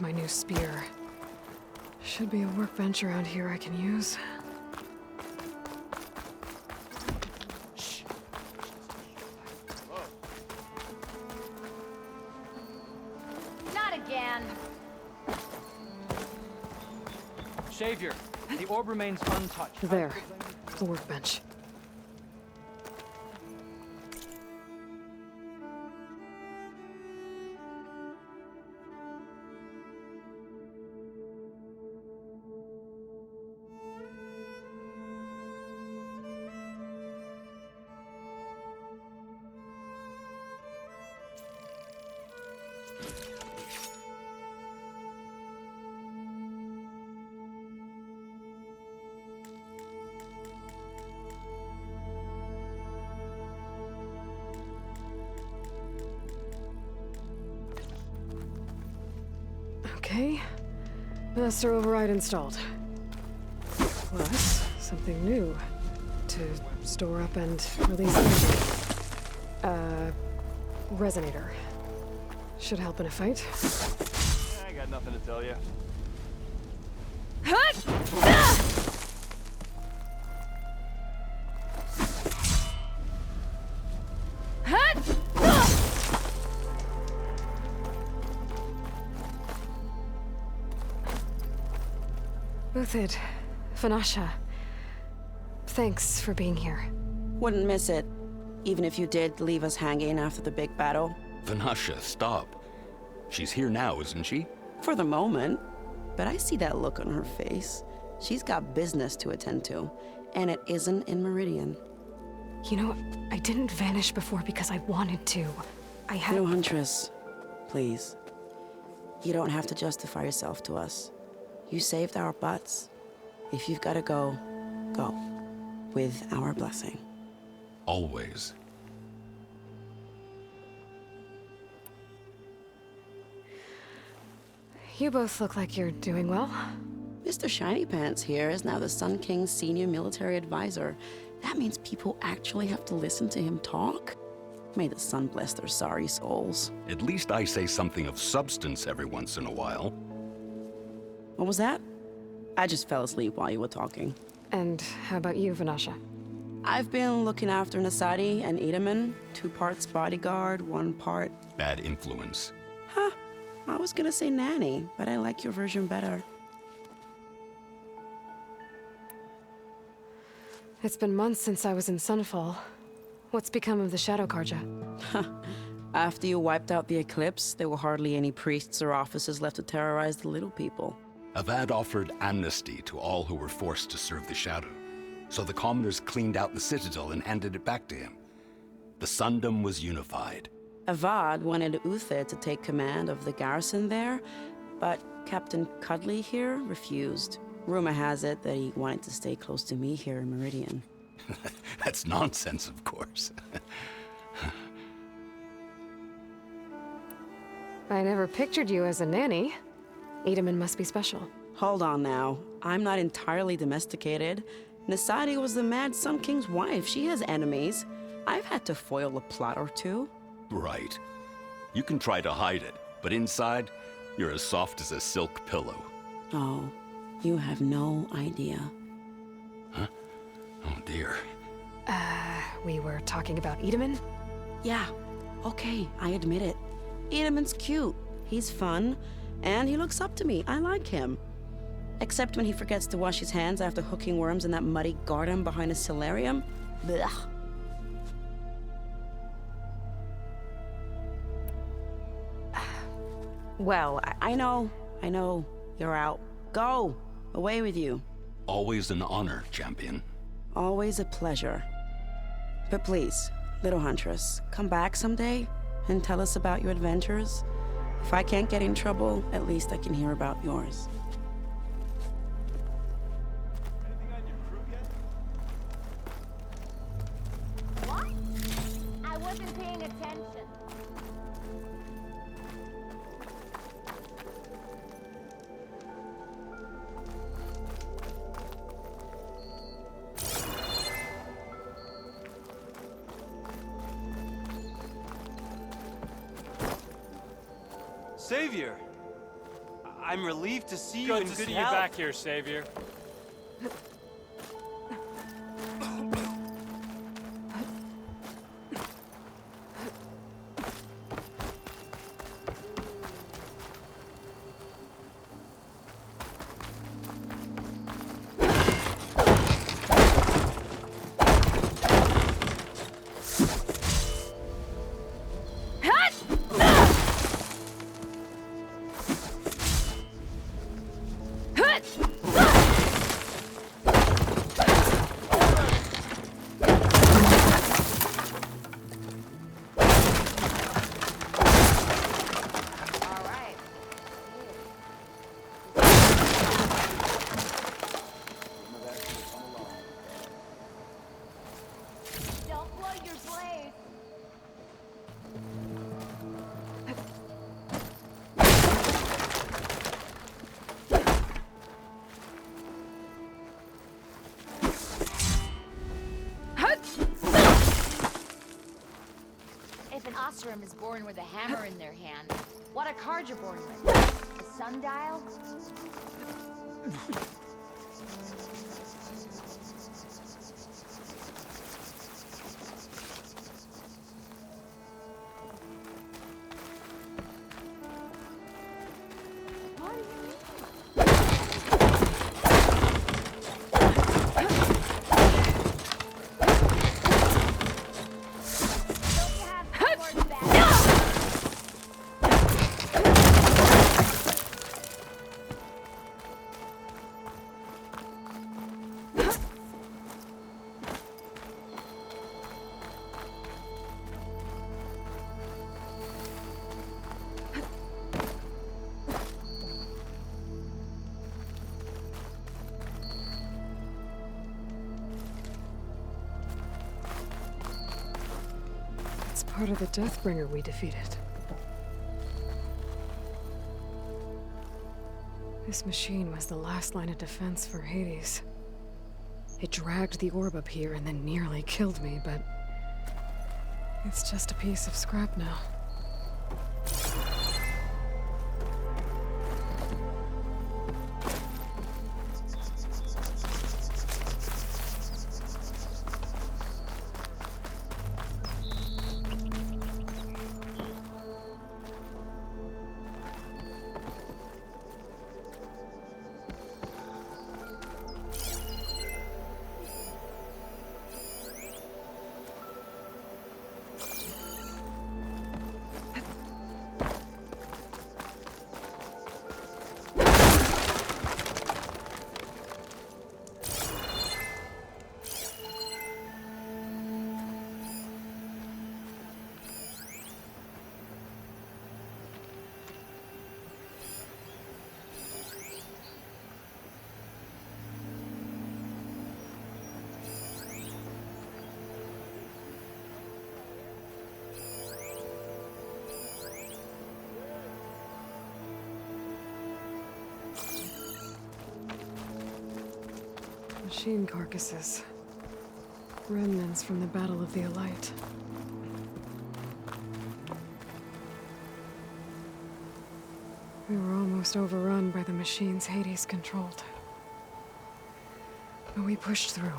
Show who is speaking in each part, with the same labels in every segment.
Speaker 1: to my new spear. Should be a workbench around here I can use.
Speaker 2: Shh.
Speaker 3: Not again.
Speaker 2: Savior, the orb remains untouched.
Speaker 1: There. The workbench. Okay. Master override installed. Plus, something new. To store up and release energy. Resonator. Should help in a fight.
Speaker 2: I ain't got nothing to tell you.
Speaker 1: Uthid, Vanasha. Thanks for being here.
Speaker 4: Wouldn't miss it, even if you did leave us hanging after the big battle.
Speaker 5: Vanasha, stop. She's here now, isn't she?
Speaker 4: For the moment. But I see that look on her face. She's got business to attend to, and it isn't in Meridian.
Speaker 1: You know, I didn't vanish before because I wanted to. I had—
Speaker 4: No, Huntress. Please. You don't have to justify yourself to us. You saved our butts. If you've got to go, go. With our blessing.
Speaker 5: Always.
Speaker 1: You both look like you're doing well.
Speaker 4: Mr. Shiny Pants here is now the Sun King's senior military advisor. That means people actually have to listen to him talk? May the sun bless their sorry souls.
Speaker 5: At least I say something of substance every once in a while.
Speaker 4: What was that? I just fell asleep while you were talking.
Speaker 1: And how about you, Vanasha?
Speaker 4: I've been looking after Nasadi and Edaman. 2 parts bodyguard, 1 part...
Speaker 5: Bad influence.
Speaker 4: Huh. I was gonna say nanny, but I like your version better.
Speaker 1: It's been months since I was in Sunfall. What's become of the Shadow Karja?
Speaker 4: After you wiped out the Eclipse, there were hardly any priests or officers left to terrorize the little people.
Speaker 5: Avad offered amnesty to all who were forced to serve the Shadow. So the commoners cleaned out the Citadel and handed it back to him. The Sundom was unified.
Speaker 4: Avad wanted Uthid to take command of the garrison there, but Captain Cudley here refused. Rumor has it that he wanted to stay close to me here in Meridian.
Speaker 5: That's nonsense, of course.
Speaker 1: I never pictured you as a nanny. Edaman must be special.
Speaker 4: Hold on now. I'm not entirely domesticated. Nasadi was the Mad Sun King's wife. She has enemies. I've had to foil a plot or two.
Speaker 5: Right. You can try to hide it, but inside, you're as soft as a silk pillow.
Speaker 4: Oh, you have no idea.
Speaker 5: Huh? Oh dear.
Speaker 1: We were talking about Edaman?
Speaker 4: Yeah, okay, I admit it. Edaman's cute. He's fun. And he looks up to me. I like him. Except when he forgets to wash his hands after hooking worms in that muddy garden behind a solarium. Blech. Well, I know. You're out. Go! Away with you.
Speaker 5: Always an honor, champion.
Speaker 4: Always a pleasure. But please, little Huntress, come back someday and tell us about your adventures. If I can't get in trouble, at least I can hear about yours.
Speaker 2: Anything on your crew yet?
Speaker 3: What? I wasn't paying attention.
Speaker 2: Savior!
Speaker 6: I'm relieved to see you
Speaker 2: Good
Speaker 6: in
Speaker 2: to
Speaker 6: good
Speaker 2: see you
Speaker 6: health.
Speaker 2: back here, Savior.
Speaker 3: All right. Don't blow your blaze. If an Oseram is born with a hammer in their hand, what a card you're born with? A sundial? What do you mean? Don't you have keyboard back?
Speaker 1: It's part of the Deathbringer we defeated. This machine was the last line of defense for Hades. It dragged the orb up here and then nearly killed me, but it's just a piece of scrap now. Machine carcasses. Remnants from the Battle of the Elite. We were almost overrun by the machines Hades controlled. But we pushed through.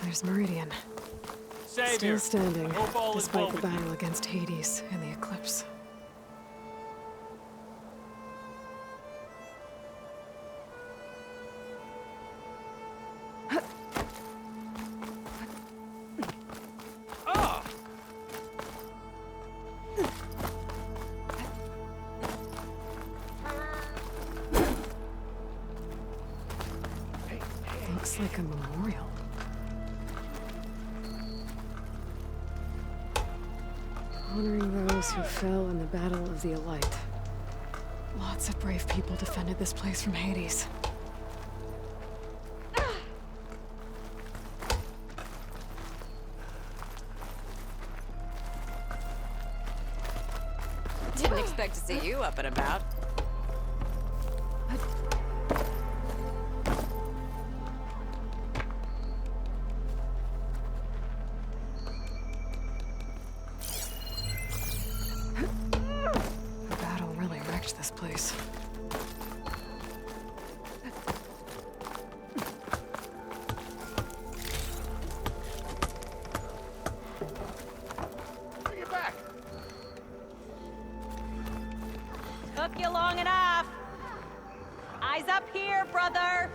Speaker 1: There's Meridian.
Speaker 2: Savior,
Speaker 1: Still standing,
Speaker 2: I hope all is
Speaker 1: despite
Speaker 2: well
Speaker 1: the
Speaker 2: with you.
Speaker 1: battle against Hades and the Eclipse.
Speaker 2: Ah!
Speaker 1: looks like a memorial. Honoring those who fell in the Battle of the Elite. Lots of brave people defended this place from Hades.
Speaker 6: Didn't expect to see you up and about.
Speaker 1: The battle really wrecked this place.
Speaker 7: Bring it back!
Speaker 6: Took you long enough. Eyes up here, brother.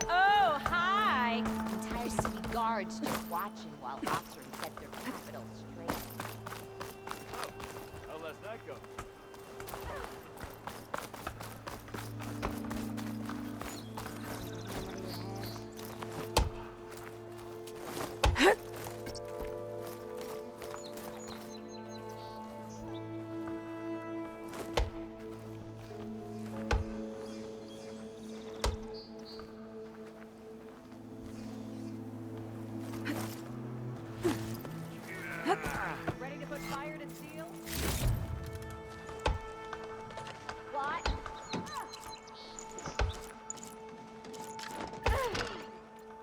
Speaker 6: Oh, hi.
Speaker 3: Entire city guards just watching while Oxford set their capital straight.
Speaker 2: How less that go?
Speaker 6: Ready to put fire to steel?
Speaker 3: What?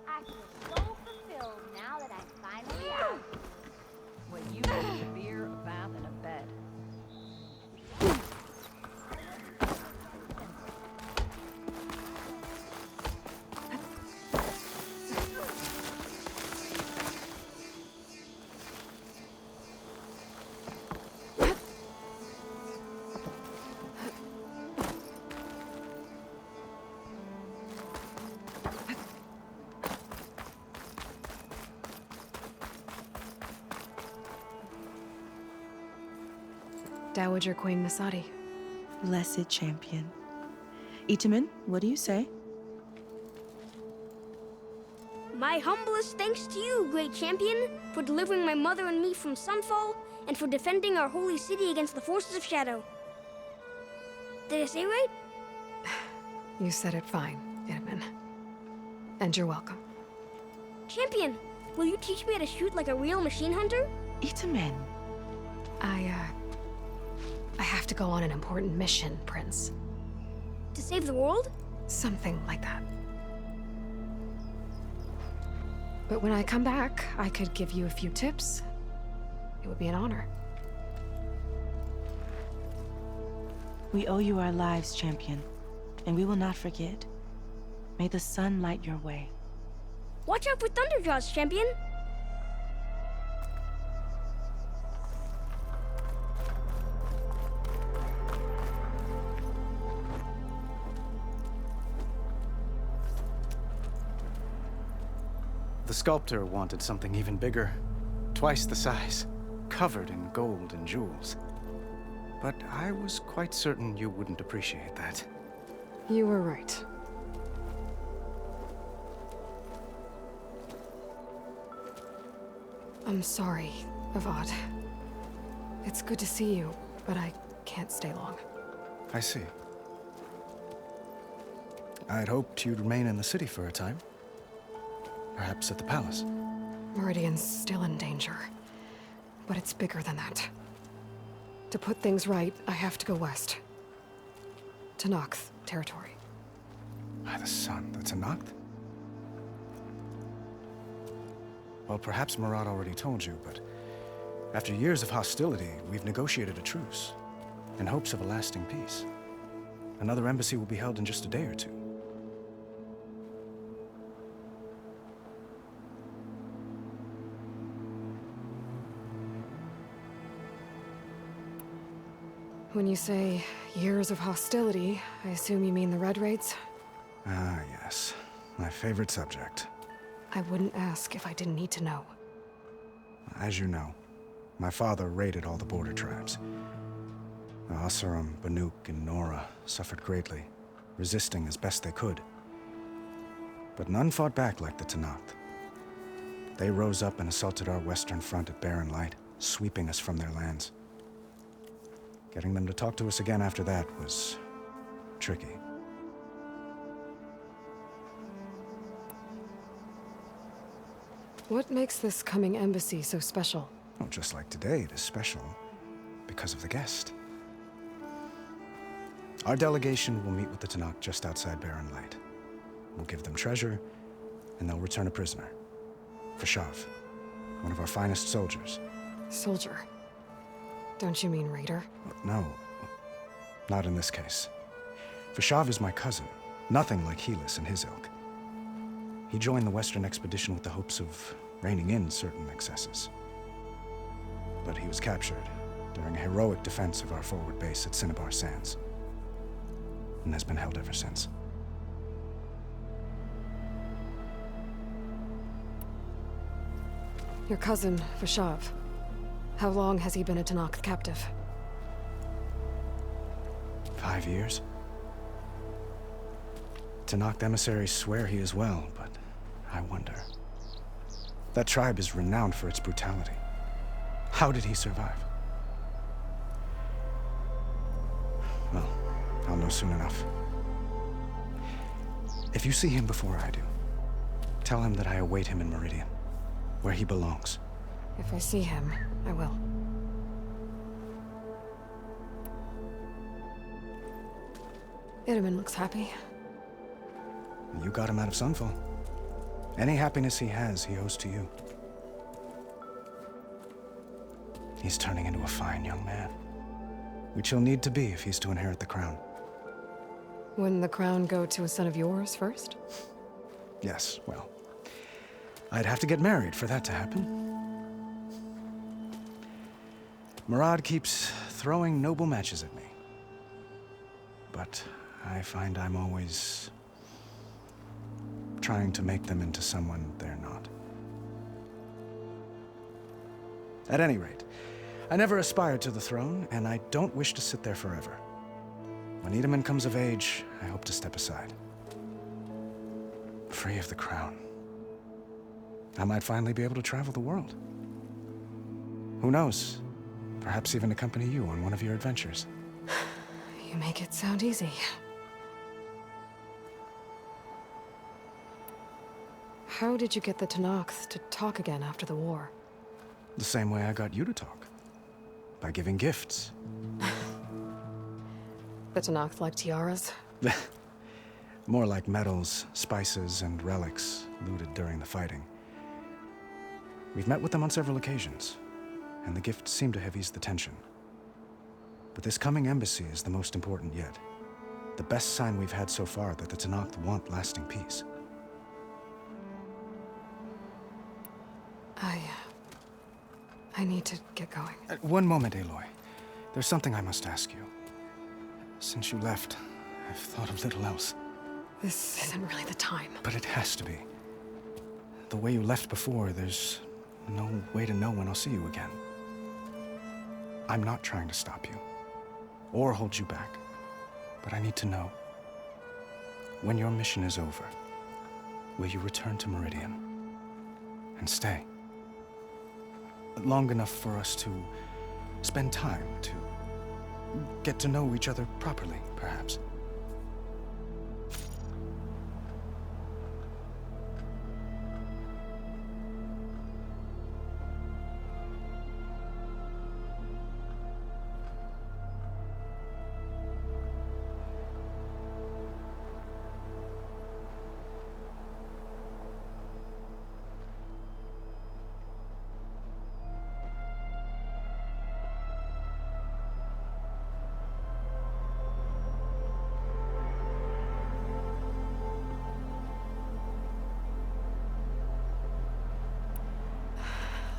Speaker 3: I feel so fulfilled now that I'm finally out.
Speaker 6: Well, you need a beer, a bath, and a bed.
Speaker 1: Dowager Queen Masadi.
Speaker 8: Blessed champion. Itamen, what do you say?
Speaker 9: My humblest thanks to you, great champion, for delivering my mother and me from Sunfall, and for defending our holy city against the forces of Shadow. Did I say right?
Speaker 1: You said it fine, Edmund. And you're welcome.
Speaker 9: Champion, will you teach me how to shoot like a real machine hunter?
Speaker 8: Itamen.
Speaker 1: I have to go on an important mission, Prince.
Speaker 9: To save the world?
Speaker 1: Something like that. But when I come back, I could give you a few tips. It would be an honor.
Speaker 8: We owe you our lives, champion, and we will not forget. May the sun light your way.
Speaker 9: Watch out for Thunderjaws, champion!
Speaker 7: The sculptor wanted something even bigger. Twice the size, covered in gold and jewels. But I was quite certain you wouldn't appreciate that.
Speaker 1: You were right. I'm sorry, Avad. It's good to see you, but I can't stay long.
Speaker 7: I see. I'd hoped you'd remain in the city for a time. Perhaps at the palace.
Speaker 1: Meridian's still in danger. But it's bigger than that. To put things right, I have to go west. To Nox territory.
Speaker 7: By the sun, that's a Noct? Well, perhaps Murad already told you, but after years of hostility, we've negotiated a truce, in hopes of a lasting peace. Another embassy will be held in just a day or two.
Speaker 1: When you say years of hostility, I assume you mean the Red Raids?
Speaker 7: Ah, yes. My favorite subject.
Speaker 1: I wouldn't ask if I didn't need to know.
Speaker 7: As you know, my father raided all the border tribes. Asurum, Banuk, and Nora suffered greatly, resisting as best they could. But none fought back like the Tenakth. They rose up and assaulted our western front at Barren Light, sweeping us from their lands. Getting them to talk to us again after that was tricky.
Speaker 1: What makes this coming embassy so special?
Speaker 7: Oh, just like today, it is special because of the guest. Our delegation will meet with the Tenakth just outside Barren Light. We'll give them treasure, and they'll return a prisoner. Fashav, one of our finest soldiers.
Speaker 1: Soldier? Don't you mean raider?
Speaker 7: No, not in this case. Fashav is my cousin, nothing like Helis and his ilk. He joined the Western expedition with the hopes of reining in certain excesses. But he was captured during a heroic defense of our forward base at Cinnabar Sands, and has been held ever since.
Speaker 1: Your cousin, Fashav. How long has he been a Tenakth captive?
Speaker 7: 5 years. Tenakth emissaries swear he is well, but I wonder. That tribe is renowned for its brutality. How did he survive? Well, I'll know soon enough. If you see him before I do, tell him that I await him in Meridian, where he belongs.
Speaker 1: If I see him, I will. Itamen looks happy.
Speaker 7: You got him out of Sunfall. Any happiness he has, he owes to you. He's turning into a fine young man, which he'll need to be if he's to inherit the crown.
Speaker 1: Wouldn't the crown go to a son of yours first?
Speaker 7: Yes, well, I'd have to get married for that to happen. Murad keeps throwing noble matches at me. But I find I'm always trying to make them into someone they're not. At any rate, I never aspired to the throne, and I don't wish to sit there forever. When Itamen comes of age, I hope to step aside. Free of the crown. I might finally be able to travel the world. Who knows? Perhaps even accompany you on one of your adventures.
Speaker 1: You make it sound easy. How did you get the Tenakth to talk again after the war?
Speaker 7: The same way I got you to talk. By giving gifts.
Speaker 1: The Tenakth like tiaras?
Speaker 7: More like medals, spices, and relics looted during the fighting. We've met with them on several occasions, and the gifts seem to have eased the tension. But this coming embassy is the most important yet. The best sign we've had so far that the Tenakth want lasting peace.
Speaker 1: I need to get going.
Speaker 7: One moment, Aloy. There's something I must ask you. Since you left, I've thought of little else.
Speaker 1: This isn't really the time.
Speaker 7: But it has to be. The way you left before, there's no way to know when I'll see you again. I'm not trying to stop you, or hold you back. But I need to know, when your mission is over, will you return to Meridian and stay? Long enough for us to spend time, to get to know each other properly, perhaps.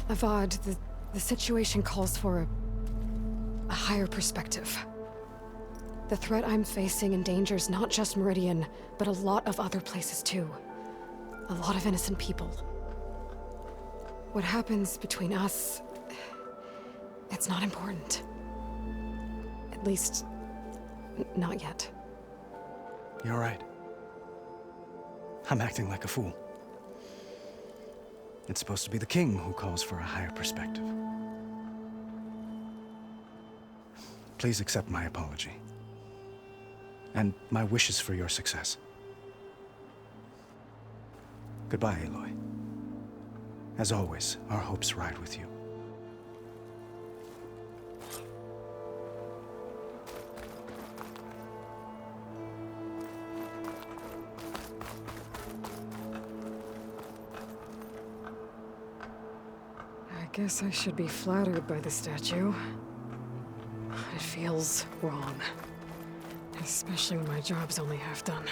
Speaker 1: Avad, the situation calls for a higher perspective. The threat I'm facing endangers not just Meridian, but a lot of other places too. A lot of innocent people. What happens between us, it's not important. At least, not yet.
Speaker 7: You're right. I'm acting like a fool. It's supposed to be the king who calls for a higher perspective. Please accept my apology. And my wishes for your success. Goodbye, Aloy. As always, our hopes ride with you.
Speaker 1: I guess I should be flattered by the statue. It feels wrong. Especially when my job's only half done.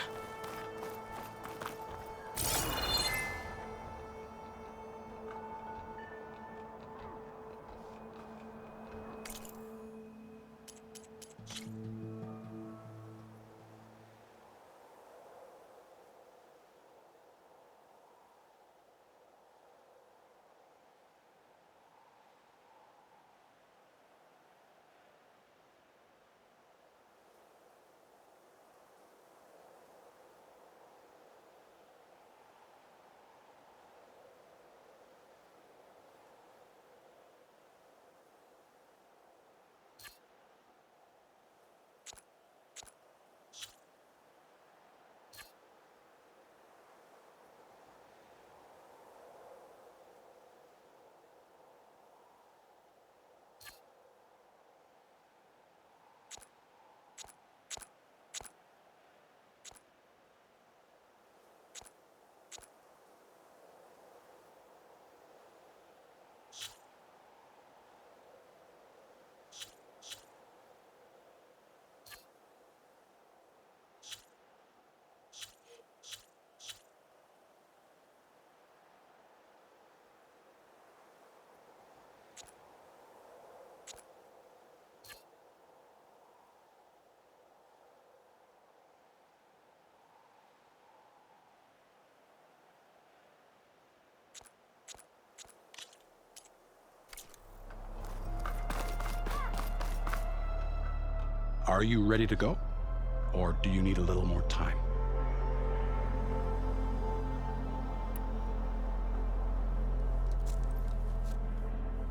Speaker 5: Are you ready to go? Or do you need a little more time?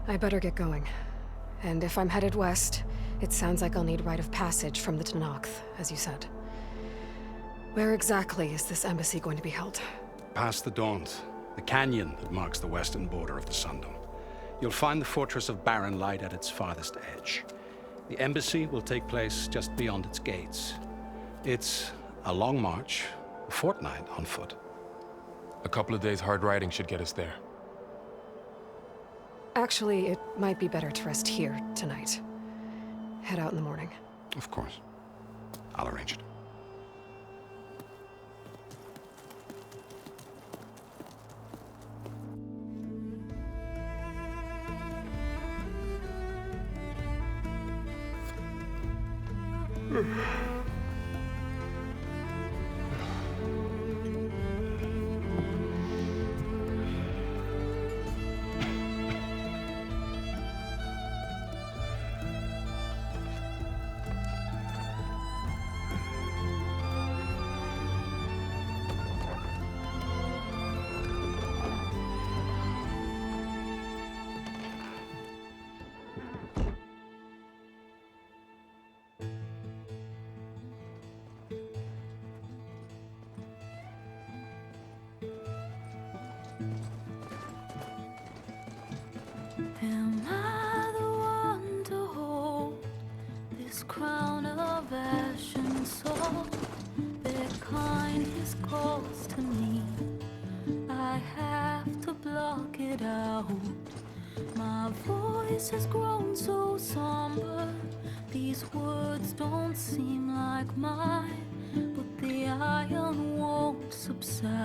Speaker 1: I better get going. And if I'm headed west, it sounds like I'll need rite of passage from the Tenakth, as you said. Where exactly is this embassy going to be held?
Speaker 5: Past the Daunt, the canyon that marks the western border of the Sundom. You'll find the fortress of Barren Light at its farthest edge. The embassy will take place just beyond its gates. It's a long march, a fortnight on foot.
Speaker 10: A couple of days hard riding should get us there.
Speaker 1: Actually, it might be better to rest here tonight. Head out in the morning.
Speaker 5: Of course. I'll arrange it.
Speaker 11: Am I the one to hold this crown of ash and salt? Their kindness calls to me. I have to block it out. My voice has grown so somber. These words don't seem like mine, but the iron won't subside.